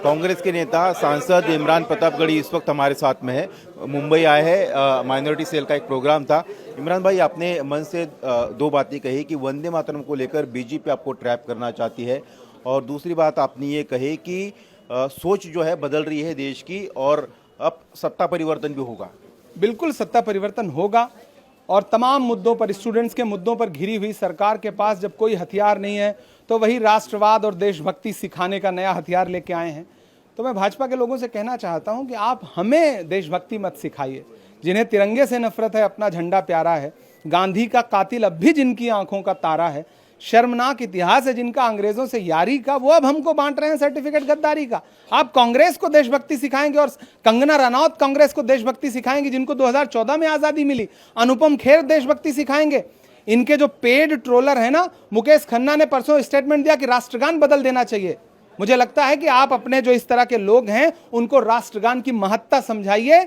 कांग्रेस के नेता सांसद इमरान प्रतापगढ़ी इस वक्त हमारे साथ में है। मुंबई आए हैं, माइनॉरिटी सेल का एक प्रोग्राम था। इमरान भाई, आपने मन से दो बातें कही कि वंदे मातरम को लेकर बीजेपी आपको ट्रैप करना चाहती है, और दूसरी बात आपने ये कही कि सोच जो है बदल रही है देश की, और अब सत्ता परिवर्तन भी होगा। बिल्कुल सत्ता परिवर्तन होगा, और तमाम मुद्दों पर, स्टूडेंट्स के मुद्दों पर घिरी हुई सरकार के पास जब कोई हथियार नहीं है तो वही राष्ट्रवाद और देशभक्ति सिखाने का नया हथियार लेके आए हैं। तो मैं भाजपा के लोगों से कहना चाहता हूं कि आप हमें देशभक्ति मत सिखाइए। जिन्हें तिरंगे से नफरत है, अपना झंडा प्यारा है, गांधी का कातिल अब भी जिनकी आंखों का तारा है, शर्मनाक इतिहास है जिनका अंग्रेजों से यारी का, वो अब हमको बांट रहे हैं सर्टिफिकेट गद्दारी का। आप कांग्रेस को देशभक्ति सिखाएंगे और कंगना रनौत कांग्रेस को देशभक्ति सिखाएंगे जिनको 2014 में आजादी मिली। अनुपम खेर देशभक्ति सिखाएंगे। इनके जो पेड ट्रोलर है ना, मुकेश खन्ना ने परसों स्टेटमेंट दिया कि राष्ट्रगान बदल देना चाहिए। मुझे लगता है कि आप अपने जो इस तरह के लोग हैं उनको राष्ट्रगान की महत्ता समझाइए।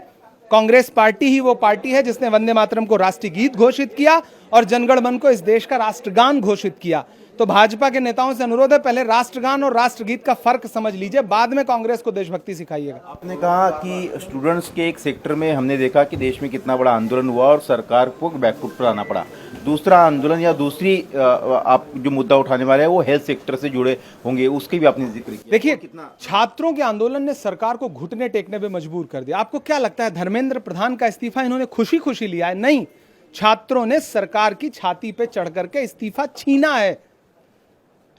कांग्रेस पार्टी ही वो पार्टी है जिसने वंदे मातरम को राष्ट्रीय गीत घोषित किया और जनगण मन को इस देश का राष्ट्रगान घोषित किया। तो भाजपा के नेताओं से अनुरोध है, पहले राष्ट्रगान और राष्ट्रगीत का फर्क समझ लीजिए, बाद में कांग्रेस को देशभक्ति सिखाइएगा। आपने कहा कि स्टूडेंट्स के एक सेक्टर में हमने देखा कि देश में कितना बड़ा आंदोलन हुआ और सरकार को बैकफुट पर आना पड़ा। दूसरा आंदोलन या दूसरी आप जो मुद्दा उठाने वाले हैं वो हेल्थ सेक्टर से जुड़े होंगे, उसके भी आपने जिक्र किया। देखिए, छात्रों के आंदोलन ने सरकार को घुटने टेकने पे मजबूर कर दिया। आपको क्या लगता है धर्मेंद्र प्रधान का इस्तीफा इन्होंने खुशी खुशी लिया है? नहीं, छात्रों ने सरकार की छाती पे चढ़ करके इस्तीफा छीना है।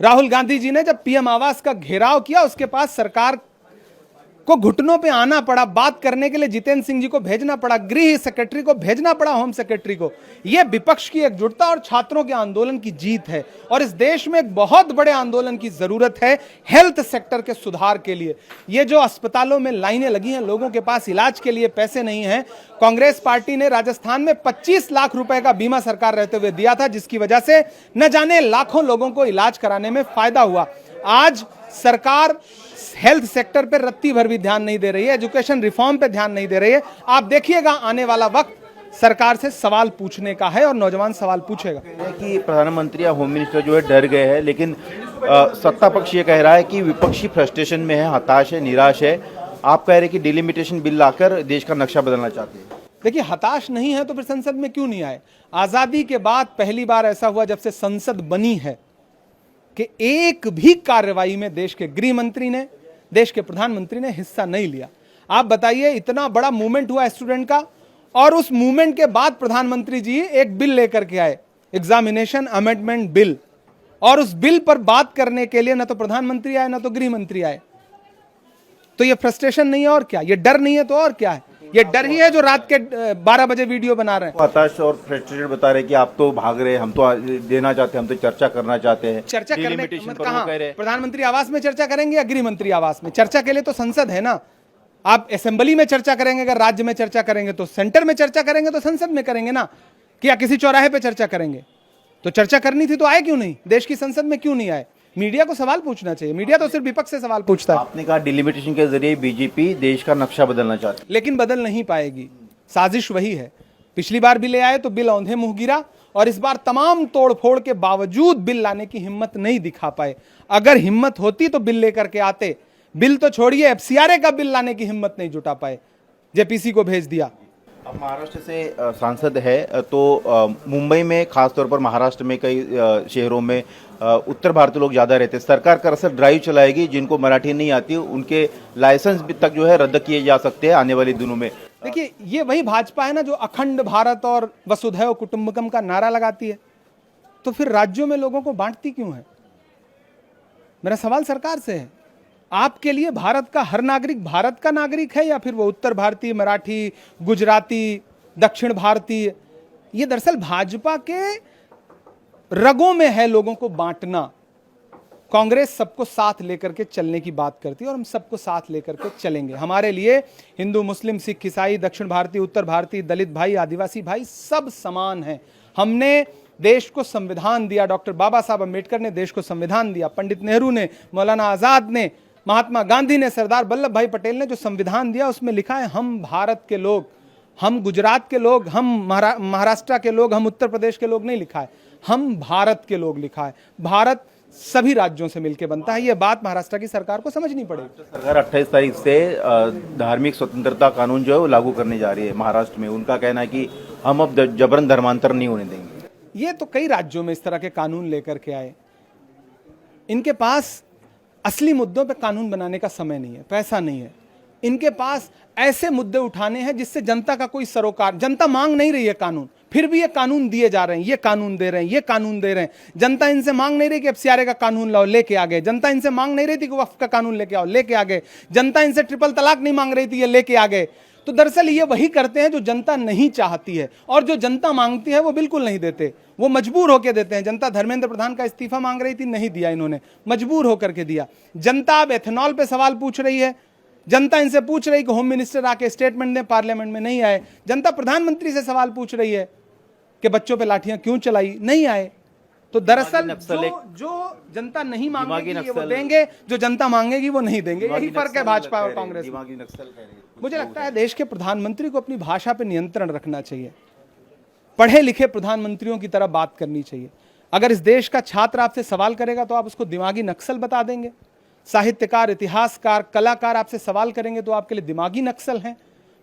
राहुल गांधी जी ने जब पीएम आवास का घेराव किया, उसके पास सरकार को घुटनों पे आना पड़ा, बात करने के लिए जितेंद्र सिंह जी को भेजना पड़ा, गृह सेक्रेटरी को भेजना पड़ा, होम सेक्रेटरी को। यह विपक्ष की एकजुटता और छात्रों के आंदोलन की जीत है। और इस देश में एक बहुत बड़े आंदोलन की जरूरत है हेल्थ सेक्टर के सुधार के लिए। ये जो अस्पतालों में लाइनें लगी हैं, लोगों के पास इलाज के लिए पैसे नहीं हैं। कांग्रेस पार्टी ने राजस्थान में 25 लाख रुपए का बीमा सरकार रहते हुए दिया था, जिसकी वजह से न जाने लाखों लोगों को इलाज कराने में फायदा हुआ। आज सरकार हेल्थ सेक्टर पर रत्ती भर भी ध्यान नहीं दे रही है, एजुकेशन रिफॉर्म पे ध्यान नहीं दे रही है। आप देखिएगा आने वाला वक्त सरकार से सवाल पूछने का है और नौजवान सवाल पूछेगा। कि प्रधानमंत्री या होम मिनिस्टर जो है डर गए हैं, लेकिन सत्ता पक्ष ये कह रहा है कि विपक्षी फ्रस्ट्रेशन में है, हताश है, निराश है। आप कह रहे हैं कि डिलिमिटेशन बिल लाकर देश का नक्शा बदलना चाहते हैं। देखिए, हताश नहीं है तो फिर संसद में क्यों नहीं आए? आजादी के बाद पहली बार ऐसा हुआ जब से संसद बनी है कि एक भी कार्रवाई में देश के गृह मंत्री ने, देश के प्रधानमंत्री ने हिस्सा नहीं लिया। आप बताइए, इतना बड़ा मूवमेंट हुआ स्टूडेंट का, और उस मूवमेंट के बाद प्रधानमंत्री जी एक बिल लेकर के आए, एग्जामिनेशन अमेंडमेंट बिल, और उस बिल पर बात करने के लिए ना तो प्रधानमंत्री आए ना तो गृह मंत्री आए। तो ये फ्रस्ट्रेशन नहीं है और क्या? ये डर नहीं है तो और क्या है? ये डर ही है जो रात के 12 बजे वीडियो बना रहे हैं। हताश और फ्रस्ट्रेटेड बता रहे कि आप तो भाग रहे, हम तो देना चाहते हैं, हम तो चर्चा करना चाहते हैं। चर्चा करने कहां? प्रधानमंत्री आवास में चर्चा करेंगे या गृह मंत्री आवास में? चर्चा के लिए तो संसद है ना। आप असेंबली में चर्चा करेंगे, अगर राज्य में चर्चा करेंगे तो सेंटर में चर्चा करेंगे, तो संसद में करेंगे ना, कि या किसी चौराहे पे चर्चा करेंगे। तो चर्चा करनी थी तो आए क्यों नहीं? देश की संसद में क्यों नहीं आए? मीडिया को सवाल पूछना चाहिए। मीडिया तो सिर्फ विपक्ष से सवाल पूछता है। आपने कहा डिलिमिटेशन के जरिए बीजेपी देश का नक्शा बदलना चाहती है, लेकिन बदल नहीं पाएगी। साजिश वही है। पिछली बार भी ले आए तो बिल औंधे मुंह गिरा, और इस बार तमाम तोड़फोड़ के बावजूद बिल लाने की हिम्मत नहीं दिखा पाए। अगर हिम्मत होती तो बिल लेकर के आते। बिल तो छोड़िए, एफसीआरए का बिल लाने की हिम्मत नहीं जुटा पाए, जेपीसी को भेज दिया। अब महाराष्ट्र से सांसद है, तो मुंबई में खासतौर पर, महाराष्ट्र में कई शहरों में उत्तर भारतीय लोग ज़्यादा रहते हैं। सरकार दरअसल ड्राइव चलाएगी, जिनको मराठी नहीं आती उनके लाइसेंस भी तक जो है रद्द किए जा सकते हैं आने वाले दिनों में। देखिए, ये वही भाजपा है ना जो अखंड भारत और वसुधैव कुटुंबकम का नारा लगाती है। तो फिर राज्यों में लोगों को बांटती क्यों है? मेरा सवाल सरकार से है। आपके लिए भारत का हर नागरिक भारत का नागरिक है, या फिर वो उत्तर भारतीय, मराठी, गुजराती, दक्षिण भारतीय? ये दरअसल भाजपा के रगों में है लोगों को बांटना। कांग्रेस सबको साथ लेकर के चलने की बात करती है और हम सबको साथ लेकर के चलेंगे। हमारे लिए हिंदू, मुस्लिम, सिख, ईसाई, दक्षिण भारतीय, उत्तर भारतीय, दलित भाई, आदिवासी भाई सब समान हैं। हमने देश को संविधान दिया, डॉक्टर बाबा साहब अम्बेडकर ने देश को संविधान दिया, पंडित नेहरू ने, मौलाना आजाद ने, महात्मा गांधी ने, सरदार वल्लभ भाई पटेल ने जो संविधान दिया उसमें लिखा है हम भारत के लोग, हम गुजरात के लोग, हम महाराष्ट्र के लोग, हम उत्तर प्रदेश के लोग नहीं लिखा है, हम भारत के लोग लिखा है। भारत सभी राज्यों से मिलकर बनता है। ये बात महाराष्ट्र की सरकार को समझनी पड़ेगी। सरकार 28 तारीख से धार्मिक स्वतंत्रता कानून जो है वो लागू करने जा रही है महाराष्ट्र में। उनका कहना है कि हम अब जबरन धर्मांतर नहीं होने देंगे। ये तो कई राज्यों में इस तरह के कानून लेकर के आए। इनके पास असली मुद्दों पे कानून बनाने का समय नहीं है, पैसा नहीं है। इनके पास ऐसे मुद्दे उठाने हैं जिससे जनता का कोई सरोकार, जनता मांग नहीं रही है कानून, फिर भी ये कानून दिए जा रहे हैं, ये कानून दे रहे हैं, ये कानून दे रहे हैं। जनता इनसे मांग नहीं रही कि FCRA का कानून लाओ, लेके आ गए। जनता इनसे मांग नहीं रही थी कि वक्फ का कानून लेके आओ, लेके आ गए। जनता इनसे ट्रिपल तलाक नहीं मांग रही थी, ये लेके आ गए। तो दरअसल ये वही करते हैं जो जनता नहीं चाहती है, और जो जनता मांगती है वो बिल्कुल नहीं देते, वो मजबूर होकर देते हैं। जनता धर्मेंद्र प्रधान का इस्तीफा मांग रही थी, नहीं दिया इन्होंने, मजबूर होकर के दिया। जनता अब एथेनॉल पे सवाल पूछ रही है। जनता इनसे पूछ रही कि होम मिनिस्टर आके स्टेटमेंट दें, पार्लियामेंट में नहीं आए। जनता प्रधानमंत्री से सवाल पूछ रही है कि बच्चों पे लाठियां क्यों चलाई, नहीं आए। तो दरअसल जो जनता नहीं मांगेगी वो देंगे, जो जनता मांगेगी वो नहीं देंगे। यही फर्क है भाजपा और कांग्रेस में। मुझे लगता है देश के प्रधानमंत्री को अपनी भाषा पे नियंत्रण रखना चाहिए, पढ़े लिखे प्रधानमंत्रियों की तरह बात करनी चाहिए। अगर इस देश का छात्र आपसे सवाल करेगा तो आप उसको दिमागी नक्सल बता देंगे। साहित्यकार, इतिहासकार, कलाकार आपसे सवाल करेंगे तो आपके लिए दिमागी नक्सल हैं।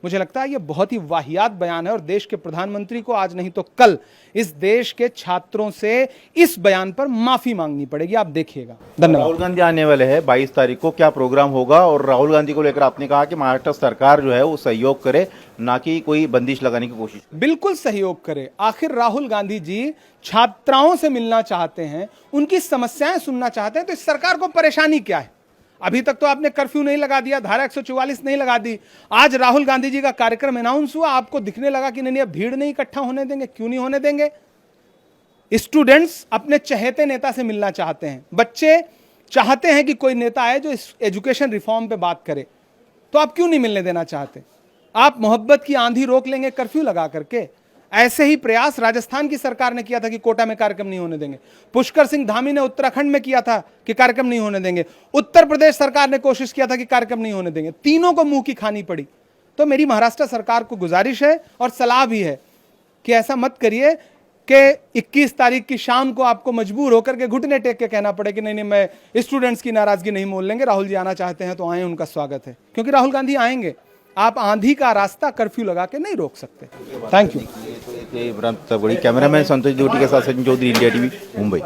मुझे लगता है ये बहुत ही वाहियात बयान है, और देश के प्रधानमंत्री को आज नहीं तो कल इस देश के छात्रों से इस बयान पर माफी मांगनी पड़ेगी। आप देखिएगा। धन्यवाद। राहुल गांधी आने वाले हैं 22 तारीख को, क्या प्रोग्राम होगा? और राहुल गांधी को लेकर आपने कहा कि महाराष्ट्र सरकार जो है वो सहयोग करे, ना कि कोई बंदिश लगाने की कोशिश। बिल्कुल सहयोग करे। आखिर राहुल गांधी जी छात्राओं से मिलना चाहते हैं, उनकी समस्याएं सुनना चाहते हैं, तो इस सरकार को परेशानी क्या है? अभी तक तो आपने कर्फ्यू नहीं लगा दिया, धारा 144 नहीं लगा दी। आज राहुल गांधी जी का कार्यक्रम अनाउंस हुआ, आपको दिखने लगा कि नहीं अब भीड़ नहीं इकट्ठा होने देंगे। क्यों नहीं होने देंगे? स्टूडेंट्स अपने चहेते नेता से मिलना चाहते हैं, बच्चे चाहते हैं कि कोई नेता आए जो एजुकेशन रिफॉर्म पे बात करे, तो आप क्यों नहीं मिलने देना चाहते? आप मोहब्बत की आंधी रोक लेंगे कर्फ्यू लगा करके। ऐसे ही प्रयास राजस्थान की सरकार ने किया था कि कोटा में कार्यक्रम नहीं होने देंगे। पुष्कर सिंह धामी ने उत्तराखंड में किया था कि कार्यक्रम नहीं होने देंगे। उत्तर प्रदेश सरकार ने कोशिश किया था कि कार्यक्रम नहीं होने देंगे। तीनों को मुंह की खानी पड़ी। तो मेरी महाराष्ट्र सरकार को गुजारिश है और सलाह भी है कि ऐसा मत करिए कि 21 तारीख की शाम को आपको मजबूर होकर के घुटने टेक के कहना पड़े कि नहीं मैं स्टूडेंट्स की नाराजगी नहीं मोल लेंगे, राहुल जी आना चाहते हैं तो आए, उनका स्वागत है। क्योंकि राहुल गांधी आएंगे। आप आंधी का रास्ता कर्फ्यू लगा के नहीं रोक सकते। Thank you. कैमरामैन संतोष जोटी के साथ सचिन चौधरी, इंडिया टीवी, मुंबई।